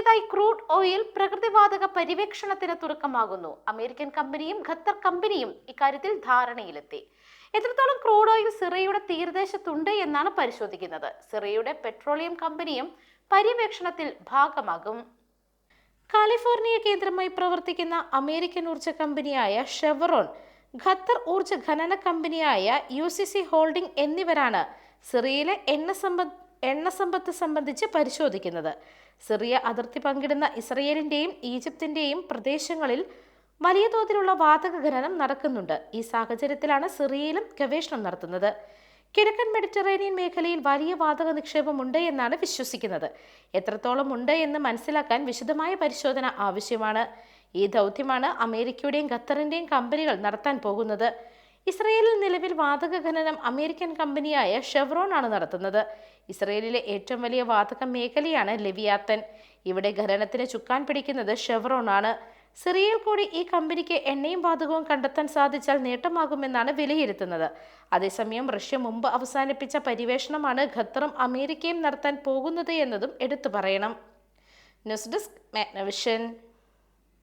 നാലാമതായി crude oil പ്രകൃതിവാതക പര്യവേക്ഷണത്തിന് തുടക്കമാകുന്നു. American കമ്പനിയും ഖത്തർ കമ്പനിയും ഇക്കാര്യത്തിൽ ധാരണയിലെത്തി. എത്രത്തോളം ക്രൂഡ് ഓയിൽ സിറിയയുടെ തീരദേശത്തുണ്ട് എന്നാണ് പരിശോധിക്കുന്നത്. സിറിയയുടെ പെട്രോളിയം കമ്പനിയും പര്യവേക്ഷണത്തിൽ ഭാഗമാകും. കാലിഫോർണിയ കേന്ദ്രമായി പ്രവർത്തിക്കുന്ന അമേരിക്കൻ ഊർജ്ജ കമ്പനിയായ ഷെവറോൺ, ഖത്തർ ഊർജ്ജ ഖനന കമ്പനിയായ UCC ഹോൾഡിംഗ് എന്നിവരാണ് സിറിയയിലെ എണ്ണ സമ്പത്ത് സംബന്ധിച്ച് പരിശോധിക്കുന്നത്. സിറിയ അതിർത്തി പങ്കിടുന്ന ഇസ്രയേലിന്റെയും ഈജിപ്തിന്റെയും പ്രദേശങ്ങളിൽ വലിയ തോതിലുള്ള വാതക ഖനനം നടക്കുന്നുണ്ട്. ഈ സാഹചര്യത്തിലാണ് സിറിയയിലും ഗവേഷണം നടത്തുന്നത്. കിഴക്കൻ മെഡിറ്ററേനിയൻ മേഖലയിൽ വലിയ വാതക നിക്ഷേപമുണ്ട് എന്നാണ് വിശ്വസിക്കുന്നത്. എത്രത്തോളം ഉണ്ട് എന്ന് മനസ്സിലാക്കാൻ വിശദമായ പരിശോധന ആവശ്യമാണ്. ഈ ദൗത്യമാണ് അമേരിക്കയുടെയും ഖത്തറിന്റെയും കമ്പനികൾ നടത്താൻ പോകുന്നത്. ഇസ്രയേലിൽ നിലവിൽ വാതക ഖനനം അമേരിക്കൻ കമ്പനിയായ ഷെവ്രോൺ ആണ് നടത്തുന്നത്. ഇസ്രയേലിലെ ഏറ്റവും വലിയ വാതക മേഖലയാണ് ലെവിയാത്തൻ. ഇവിടെ ഖനനത്തിന് ചുക്കാൻ പിടിക്കുന്നത് ഷെവ്രോൺ ആണ്. സിറിയയിൽ കൂടി ഈ കമ്പനിക്ക് എണ്ണയും വാതകവും കണ്ടെത്താൻ സാധിച്ചാൽ നേട്ടമാകുമെന്നാണ് വിലയിരുത്തുന്നത്. അതേസമയം റഷ്യ മുമ്പ് അവസാനിപ്പിച്ച പര്യവേഷണമാണ് ഖത്തറും അമേരിക്കയും നടത്താൻ പോകുന്നത് എന്നതും എടുത്തു പറയണം. News desk Magnavision.